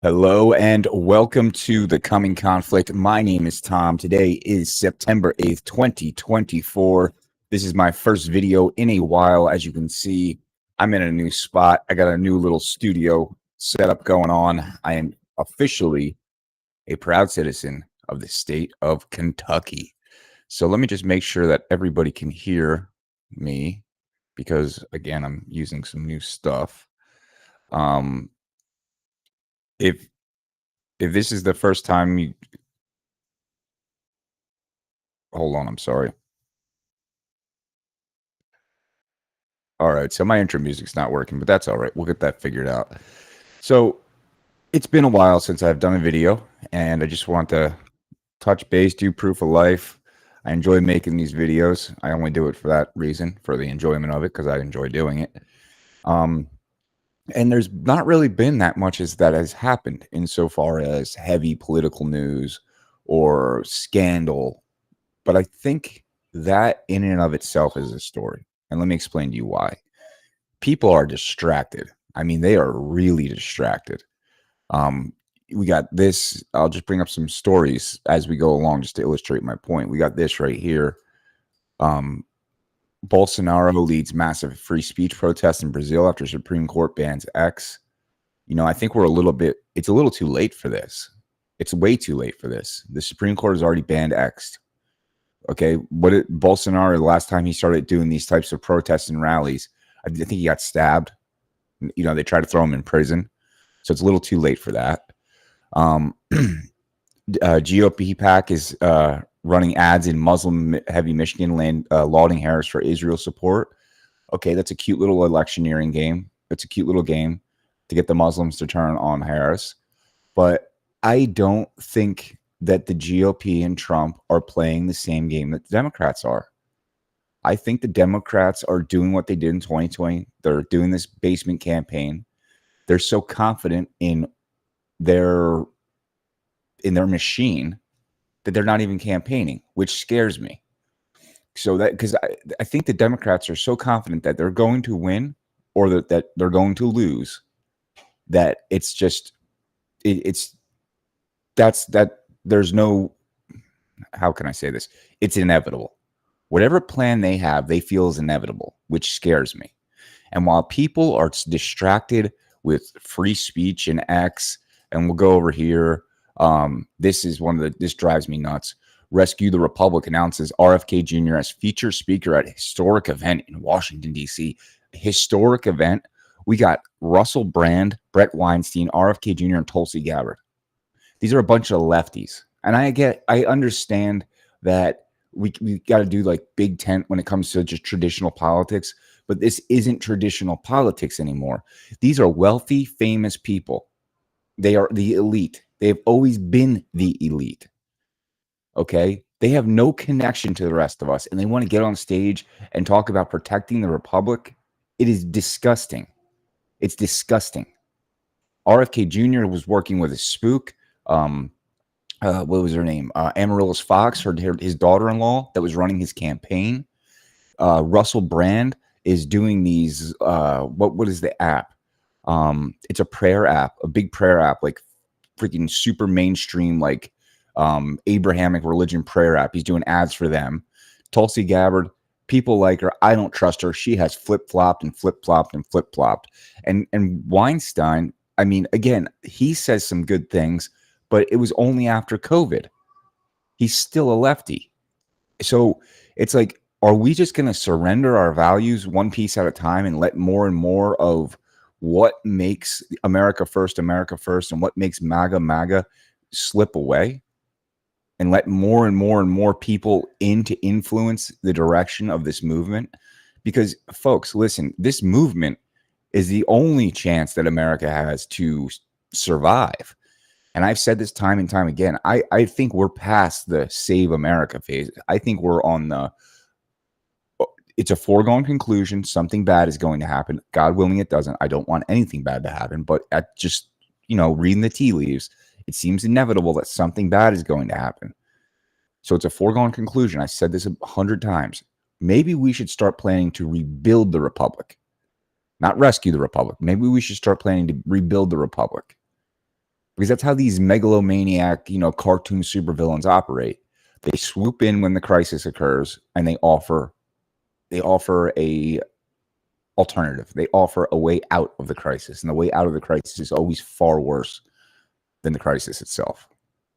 Hello and welcome to The Coming Conflict. My name is Tom. Today is September 8th, 2024. This is my first video in a while. As you can see, I'm in a new spot. I got a new little studio setup going on. I am officially a proud citizen of the state of Kentucky. So let me just make sure that everybody can hear me because, again, I'm using some new stuff. Um, if if this is the first time you hold on, I'm sorry. All right, so my intro music's not working, but that's all right. We'll get that figured out. So it's been a while since I've done a video, and I just want to touch base, do proof of life. I enjoy making these videos. I only do it for that reason, for the enjoyment of it, because I enjoy doing it. And there's not really been that much as that has happened insofar as heavy political news or scandal. But I think that in and of itself is a story. And let me explain to you why. People are distracted. I mean, they are really distracted. We got this. I'll just bring up some stories as we go along just to illustrate my point. We got this right here. Bolsonaro leads massive free speech protests in Brazil after Supreme Court bans X. You know, I think it's a little too late for this. It's way too late for this. The Supreme Court has already banned X. Okay, Bolsonaro, the last time he started doing these types of protests and rallies, I think he got stabbed. You know, they tried to throw him in prison. So it's a little too late for that. GOP PAC is running ads in Muslim-heavy Michigan, lauding Harris for Israel support. Okay, that's a cute little electioneering game. It's a cute little game to get the Muslims to turn on Harris. But I don't think that the GOP and Trump are playing the same game that the Democrats are. I think the Democrats are doing what they did in 2020. They're doing this basement campaign. They're so confident in their machine that they're not even campaigning, which scares me. So that because I think the Democrats are so confident that they're going to win or that they're going to lose, that it's just there's no, how can I say this? It's inevitable. Whatever plan they have, they feel is inevitable, which scares me. And while people are distracted with free speech and X, and we'll go over here, this drives me nuts. Rescue the Republic announces RFK Jr. as feature speaker at a historic event in Washington, D.C. A historic event. We got Russell Brand, Brett Weinstein, RFK Jr., and Tulsi Gabbard. These are a bunch of lefties. And I understand that we got to do like big tent when it comes to just traditional politics, but this isn't traditional politics anymore. These are wealthy, famous people. They are the elite. They have always been the elite. Okay? They have no connection to the rest of us, and they want to get on stage and talk about protecting the republic. It is disgusting. It's disgusting. RFK Jr. was working with a spook. What was her name? Amaryllis Fox, his daughter-in-law that was running his campaign. Russell Brand is doing these. What is the app? It's a prayer app, a big prayer app, like freaking super mainstream, like Abrahamic religion prayer app. He's doing ads for them. Tulsi Gabbard, people like her. I don't trust her. She has flip-flopped and flip-flopped and flip-flopped. And Weinstein, I mean, again, he says some good things, but it was only after COVID. He's still a lefty. So it's like, are we just going to surrender our values one piece at a time and let more and more of what makes America first, and what makes MAGA slip away, and let more and more and more people in to influence the direction of this movement? Because, folks, listen, this movement is the only chance that America has to survive. And I've said this time and time again. I think we're past the save America phase. I think we're on it's a foregone conclusion. Something bad is going to happen. God willing, it doesn't. I don't want anything bad to happen. But at just, reading the tea leaves, it seems inevitable that something bad is going to happen. So it's a foregone conclusion. I said this 100 times. Maybe we should start planning to rebuild the republic, not rescue the republic. Maybe we should start planning to rebuild the republic. because that's how these megalomaniac, cartoon supervillains operate. They swoop in when the crisis occurs and they offer a alternative. They offer a way out of the crisis, and the way out of the crisis is always far worse than the crisis itself,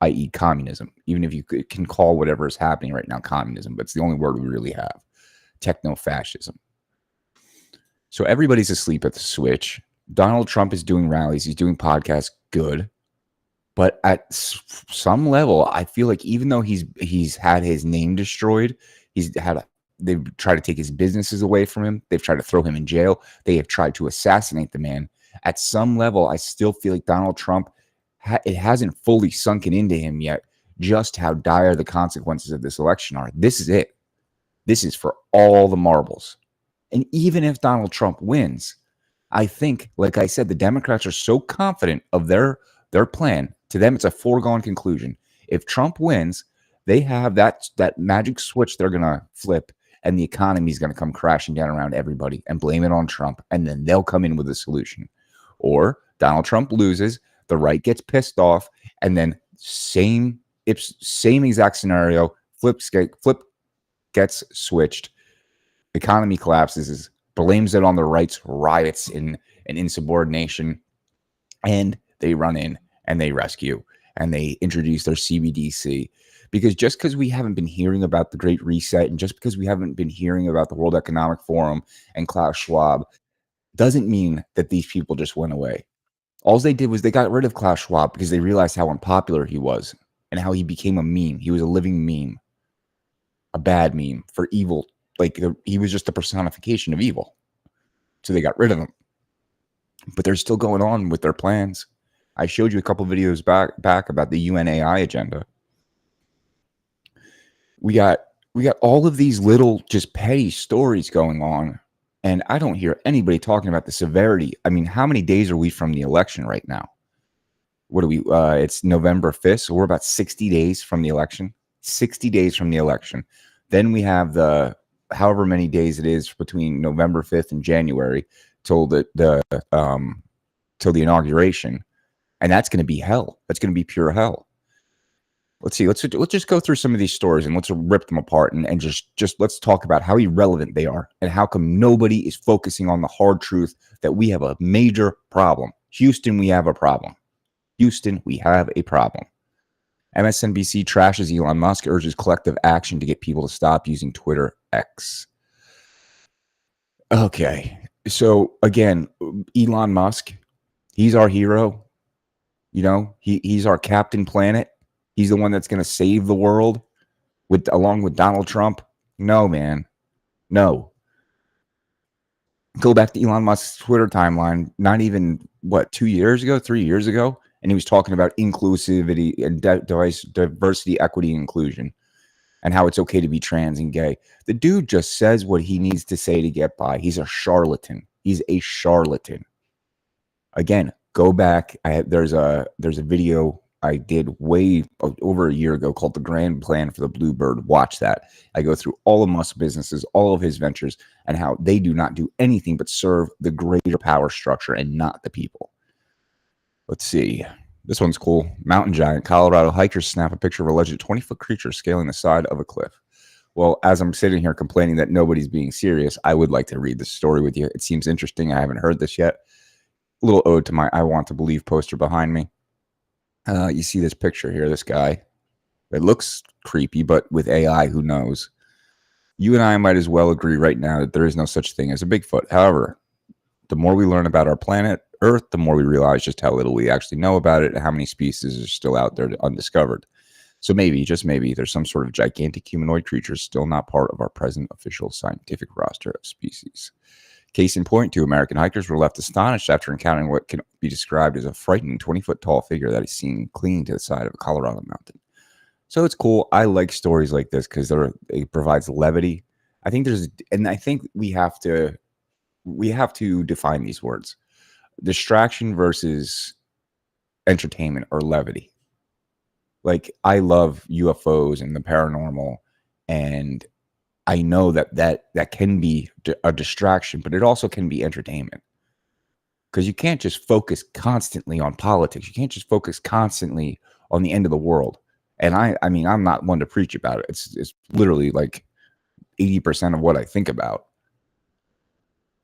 i.e. communism. Even if you can call whatever is happening right now communism, but it's the only word we really have. Techno-fascism. So everybody's asleep at the switch. Donald Trump is doing rallies. He's doing podcasts. Good. But at some level, I feel like even though he's had his name destroyed, they've tried to take his businesses away from him. They've tried to throw him in jail. They have tried to assassinate the man. At some level, I still feel like Donald Trump, it hasn't fully sunken into him yet just how dire the consequences of this election are. This is it. This is for all the marbles. And even if Donald Trump wins, I think, like I said, the Democrats are so confident of their plan. To them, it's a foregone conclusion. If Trump wins, they have that magic switch they're going to flip, and the economy is going to come crashing down around everybody and blame it on Trump, and then they'll come in with a solution. Or Donald Trump loses, the right gets pissed off, and then same exact scenario, flip gets switched. Economy collapses, blames it on the right's riots and insubordination, and they run in and they rescue and they introduce their CBDC. Because just because we haven't been hearing about the Great Reset, and just because we haven't been hearing about the World Economic Forum and Klaus Schwab, doesn't mean that these people just went away. All they did was they got rid of Klaus Schwab because they realized how unpopular he was and how he became a meme. He was a living meme, a bad meme for evil. Like he was just a personification of evil. So they got rid of him. But they're still going on with their plans. I showed you a couple videos back about the UNAI agenda. We got all of these little just petty stories going on, and I don't hear anybody talking about the severity. I mean, how many days are we from the election right now? What are we? It's November 5th, so we're about 60 days from the election. 60 days from the election. Then we have the however many days it is between November 5th and January till the inauguration. And that's going to be hell. That's going to be pure hell. Let's see. Let's just go through some of these stories and let's rip them apart and just let's talk about how irrelevant they are and how come nobody is focusing on the hard truth that we have a major problem. Houston, we have a problem. Houston, we have a problem. MSNBC trashes Elon Musk, urges collective action to get people to stop using Twitter X. Okay. So again, Elon Musk, he's our hero. He's our Captain Planet. He's the one that's going to save the world along with Donald Trump. No, man. No. Go back to Elon Musk's Twitter timeline, not even, 3 years ago? And he was talking about inclusivity and diversity, equity, and inclusion, and how it's okay to be trans and gay. The dude just says what he needs to say to get by. He's a charlatan. He's a charlatan. Again, go back. There's a video I did way over a year ago called The Grand Plan for the Bluebird. Watch that. I go through all of Musk's businesses, all of his ventures, and how they do not do anything but serve the greater power structure and not the people. Let's see. This one's cool. Mountain giant. Colorado hikers snap a picture of alleged 20-foot creature scaling the side of a cliff. Well, as I'm sitting here complaining that nobody's being serious, I would like to read this story with you. It seems interesting. I haven't heard this yet. A little ode to my I Want to Believe poster behind me. You see this picture here, this guy. It looks creepy, but with AI, who knows? You and I might as well agree right now that there is no such thing as a Bigfoot. However, the more we learn about our planet Earth, the more we realize just how little we actually know about it and how many species are still out there undiscovered. So maybe, just maybe, there's some sort of gigantic humanoid creature still not part of our present official scientific roster of species. Case in point, 2 American hikers were left astonished after encountering what can be described as a frightening 20-foot tall figure that is seen clinging to the side of a Colorado mountain. So it's cool. I like stories like this because it provides levity. I think we have to define these words. Distraction versus entertainment or levity. Like, I love UFOs and the paranormal, and I know that can be a distraction, but it also can be entertainment. because you can't just focus constantly on politics. You can't just focus constantly on the end of the world. And I mean, I'm not one to preach about it. It's literally like 80% of what I think about.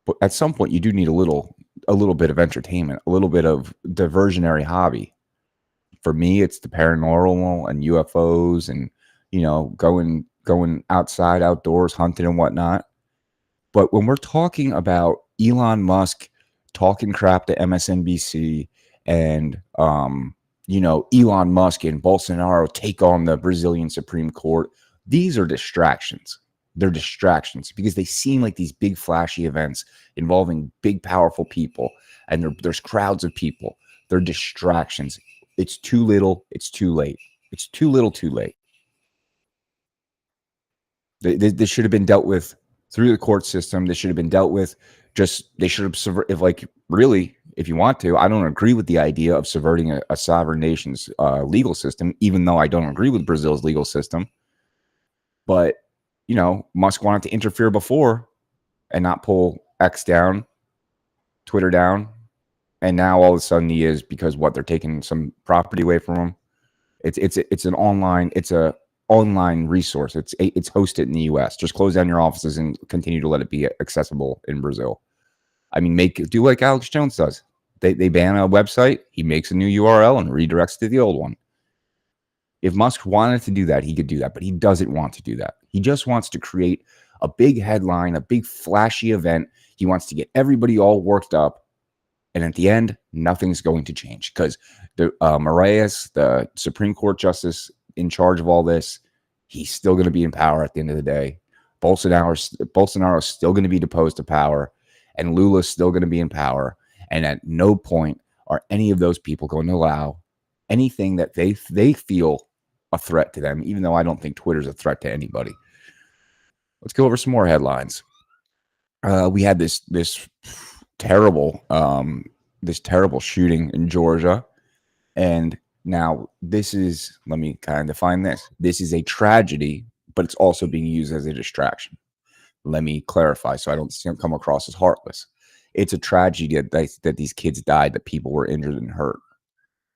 But at some point, you do need a little bit of entertainment, a little bit of diversionary hobby. For me, it's the paranormal and UFOs, and going outside, outdoors, hunting and whatnot. But when we're talking about Elon Musk talking crap to MSNBC and Elon Musk and Bolsonaro take on the Brazilian Supreme Court, these are distractions. They're distractions because they seem like these big flashy events involving big powerful people, and there's crowds of people. They're distractions. It's too little, it's too late. It's too little, too late. This should have been dealt with through the court system. This should have been dealt with. They should have, if like really, if you want to, I don't agree with the idea of subverting a sovereign nation's legal system, even though I don't agree with Brazil's legal system. But Musk wanted to interfere before and not pull X down, Twitter down, and now all of a sudden he is, because they're taking some property away from him. It's an online resource. It's hosted in the U.S. Just close down your offices and continue to let it be accessible in Brazil. I mean, do like Alex Jones does. They ban a website, he makes a new URL and redirects to the old one. If Musk wanted to do that, he could do that, but he doesn't want to do that. He just wants to create a big headline, a big flashy event. He wants to get everybody all worked up. And at the end, nothing's going to change because Moraes, the Supreme Court justice in charge of all this, he's still going to be in power at the end of the day. Bolsonaro's still going to be deposed to power, and Lula's still going to be in power. And at no point are any of those people going to allow anything that they feel a threat to them, even though I don't think Twitter's a threat to anybody. Let's go over some more headlines. We had this terrible shooting in Georgia, and now this is, let me kind of define this. This is a tragedy, but it's also being used as a distraction. Let me clarify so I don't come across as heartless. It's a tragedy that these kids died, that people were injured and hurt,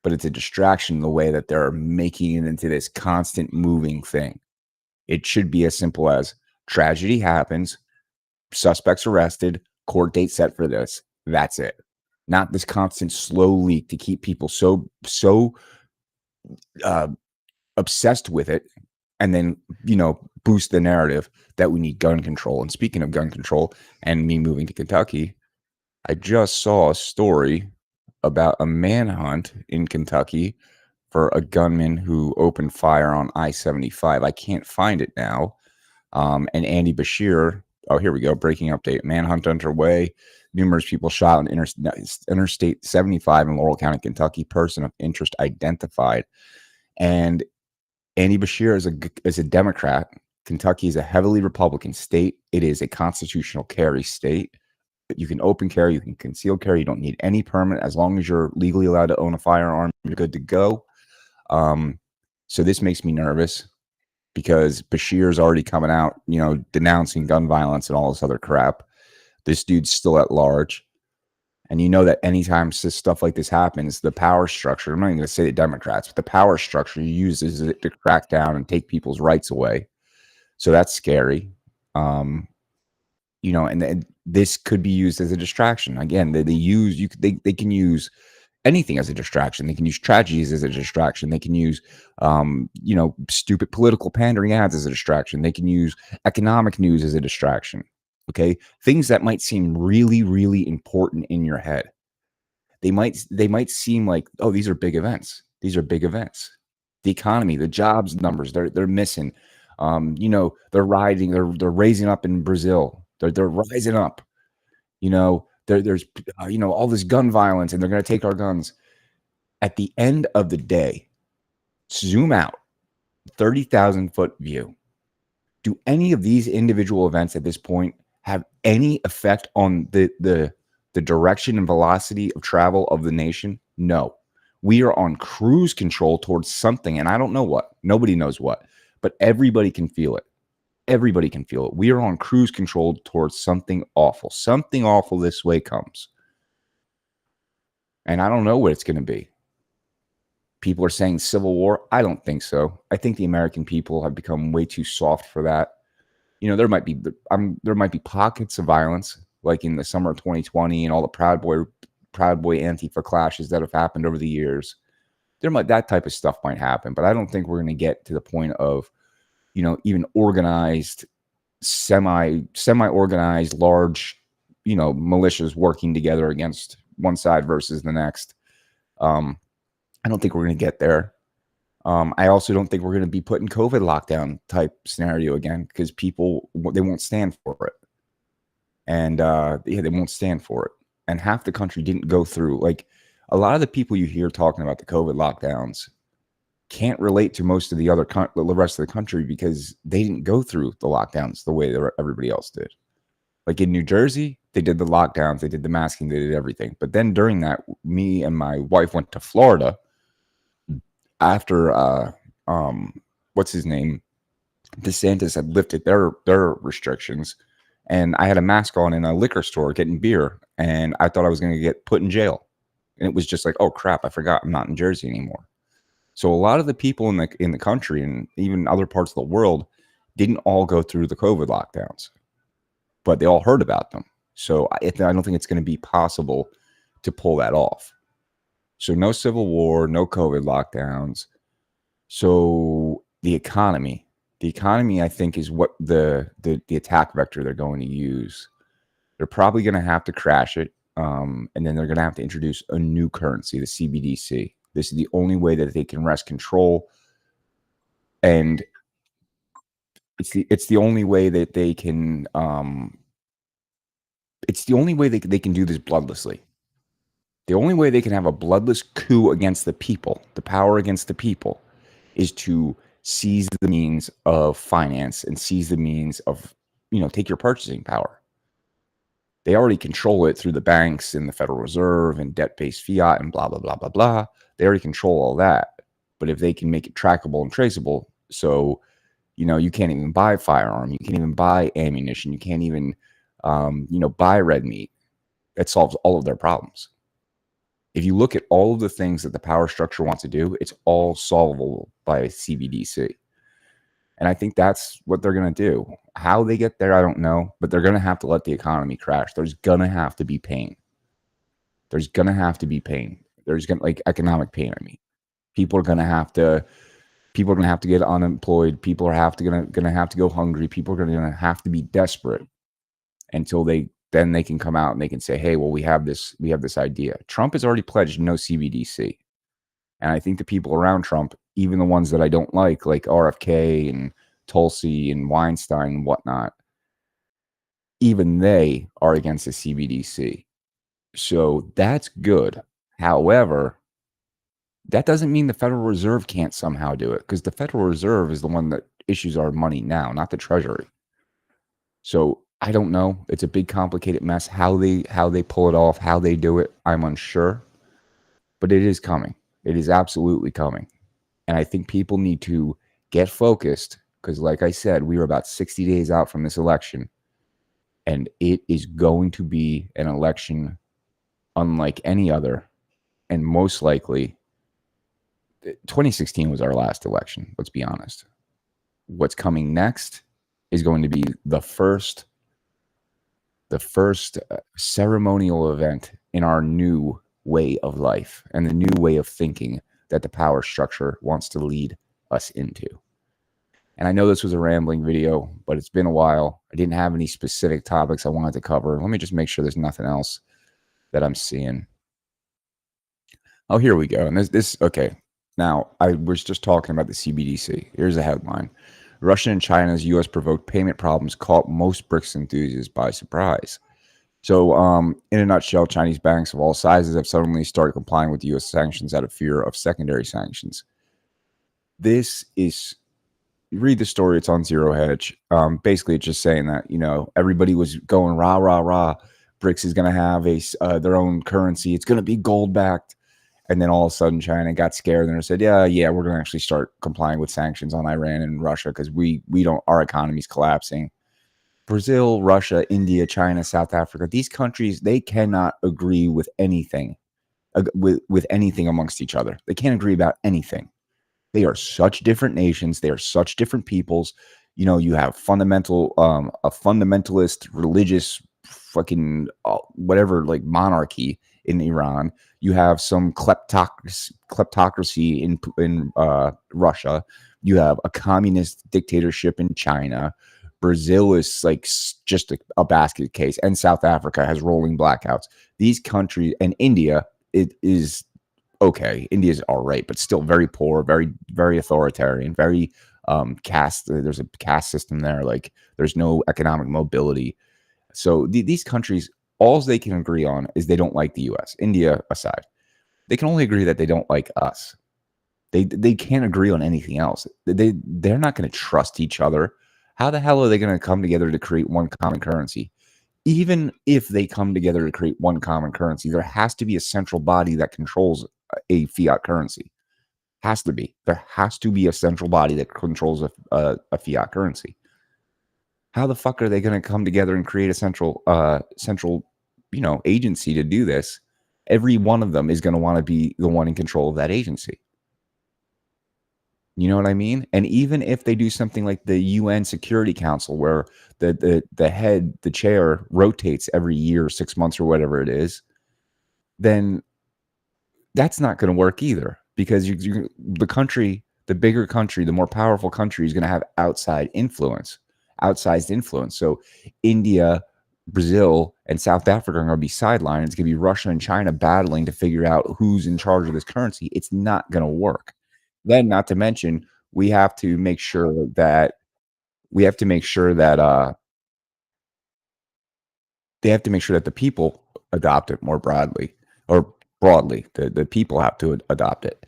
but it's a distraction in the way that they're making it into this constant moving thing. It should be as simple as tragedy happens, suspects arrested, court date set for this. That's it. Not this constant slow leak to keep people so obsessed with it, and then boost the narrative that we need gun control. And speaking of gun control and me moving to Kentucky, I just saw a story about a manhunt in Kentucky for a gunman who opened fire on I-75. I can't find it now. And Andy Bashir, oh, here we go. Breaking update. Manhunt underway. Numerous people shot on Interstate 75 in Laurel County, Kentucky. Person of interest identified. And Andy Bashir is a Democrat. Kentucky is a heavily Republican state. It is a constitutional carry state. You can open carry, you can conceal carry. You don't need any permit. As long as you're legally allowed to own a firearm, you're good to go. So this makes me nervous because Bashir is already coming out, denouncing gun violence and all this other crap. This dude's still at large. And you know that anytime stuff like this happens, the power structure, I'm not even going to say the Democrats, but the power structure uses it to crack down and take people's rights away. So that's scary. And this could be used as a distraction. Again, they can use anything as a distraction. They can use tragedies as a distraction. They can use, stupid political pandering ads as a distraction. They can use economic news as a distraction. Okay. Things that might seem really, really important in your head. They might seem like, oh, these are big events. These are big events. The economy, the jobs numbers, they're missing. They're raising up in Brazil. They're rising up. There's all this gun violence, and they're going to take our guns. At the end of the day, zoom out, 30,000-foot view. Do any of these individual events at this point have any effect on the direction and velocity of travel of the nation? No. We are on cruise control towards something, and I don't know what. Nobody knows what, but everybody can feel it. Everybody can feel it. We are on cruise control towards something awful. Something awful this way comes. And I don't know what it's going to be. People are saying civil war. I don't think so. I think the American people have become way too soft for that. There might be pockets of violence, like in the summer of 2020 and all the Proud Boy Antifa clashes that have happened over the years. That type of stuff might happen, but I don't think we're going to get to the point of, even organized, semi-organized, large, militias working together against one side versus the next. I don't think we're going to get there. I also don't think we're going to be put in COVID lockdown type scenario again, because people, they won't stand for it. And they won't stand for it. And half the country didn't go through, like, a lot of the people you hear talking about the COVID lockdowns can't relate to most of the rest of the country, because they didn't go through the lockdowns the way that everybody else did. Like in New Jersey, they did the lockdowns, they did the masking, they did everything. But then during that, me and my wife went to Florida after what's his name, DeSantis had lifted their restrictions, and I had a mask on in a liquor store getting beer, and I thought I was going to get put in jail. And it was just like, oh crap, I forgot I'm not in Jersey anymore. So a lot of the people in the country, and even other parts of the world, didn't all go through the COVID lockdowns, but they all heard about them. So I don't think it's going to be possible to pull that off. So no civil war, no COVID lockdowns. So the economy, I think, is what the attack vector they're going to use. They're probably going to have to crash it, and then they're going to have to introduce a new currency, the CBDC. This is the only way that they can wrest control, and it's the only way that they can. It's the only way they can do this bloodlessly. The only way they can have a bloodless coup against the people, the power against the people, is to seize the means of finance and seize the means of, take your purchasing power. They already control it through the banks and the Federal Reserve and debt-based fiat and blah, blah, blah, blah, blah. They already control all that. But if they can make it trackable and traceable, so, you can't even buy a firearm, you can't even buy ammunition, you can't even, buy red meat, that solves all of their problems. If you look at all of the things that the power structure wants to do, it's all solvable by CBDC. And I think that's what they're going to do. How they get there, I don't know, but they're going to have to let the economy crash. There's going to have to be pain. There's going to have to be pain. There's going to, like, economic pain. I mean, people are going to have to get unemployed. People are going to have to go hungry. People are going to have to be desperate until they can come out and they can say, hey, well, we have this idea. Trump has already pledged no CBDC. And I think the people around Trump, even the ones that I don't like RFK and Tulsi and Weinstein and whatnot, even they are against the CBDC. So that's good. However, that doesn't mean the Federal Reserve can't somehow do it, because the Federal Reserve is the one that issues our money now, not the Treasury. So I don't know. It's a big, complicated mess. How they pull it off, how they do it, I'm unsure. But it is coming. It is absolutely coming. And I think people need to get focused, because, like I said, we are about 60 days out from this election. And it is going to be an election unlike any other. And most likely, 2016 was our last election. Let's be honest. What's coming next is going to be the first ceremonial event in our new way of life and the new way of thinking that the power structure wants to lead us into. And I know this was a rambling video, but it's been a while. I didn't have any specific topics I wanted to cover. Let me just make sure there's nothing else that I'm seeing. Oh, here we go. And this okay. Now, I was just talking about the CBDC. Here's a headline. Russia and China's U.S. provoked payment problems caught most BRICS enthusiasts by surprise. So, in a nutshell, Chinese banks of all sizes have suddenly started complying with U.S. sanctions out of fear of secondary sanctions. This is, read the story, it's on Zero Hedge. Basically, it's just saying that, everybody was going rah, rah, rah. BRICS is going to have their own currency. It's going to be gold-backed. And then all of a sudden, China got scared and they said, yeah, we're going to actually start complying with sanctions on Iran and Russia because our economy's collapsing. Brazil, Russia, India, China, South Africa, these countries, they cannot agree with anything. with anything amongst each other. They can't agree about anything. They are such different nations. They are such different peoples. You know, you have a fundamentalist religious fucking whatever, like monarchy in Iran. You have some kleptocracy in Russia. You have a communist dictatorship in China. Brazil is like just a basket case, and South Africa has rolling blackouts. These countries, and India, it is okay. India's all right, but still very poor, very, very authoritarian, very caste. There's a caste system there. Like there's no economic mobility. So these countries, all they can agree on is they don't like the U.S. India aside, they can only agree that they don't like us. They can't agree on anything else. They're not going to trust each other. How the hell are they going to come together to create one common currency? Even if they come together to create one common currency, there has to be a central body that controls a fiat currency. Has to be. There has to be a central body that controls a fiat currency. How the fuck are they going to come together and create a central agency to do this? Every one of them is going to want to be the one in control of that agency. You know what I mean? And even if they do something like the UN Security Council, where the chair rotates every year, 6 months or whatever it is, then that's not going to work either, because the bigger country, the more powerful country is going to have outsized influence. So India, Brazil, and South Africa are going to be sidelined. It's going to be Russia and China battling to figure out who's in charge of this currency. It's not going to work. Then, not to mention, we have to make sure that we have to make sure that they have to make sure that the people adopt it more broadly, or broadly. The people have to adopt it.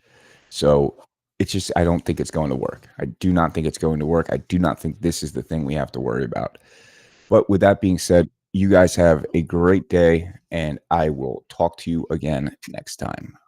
So it's just, I don't think it's going to work. I do not think it's going to work. I do not think this is the thing we have to worry about. But with that being said, you guys have a great day, and I will talk to you again next time.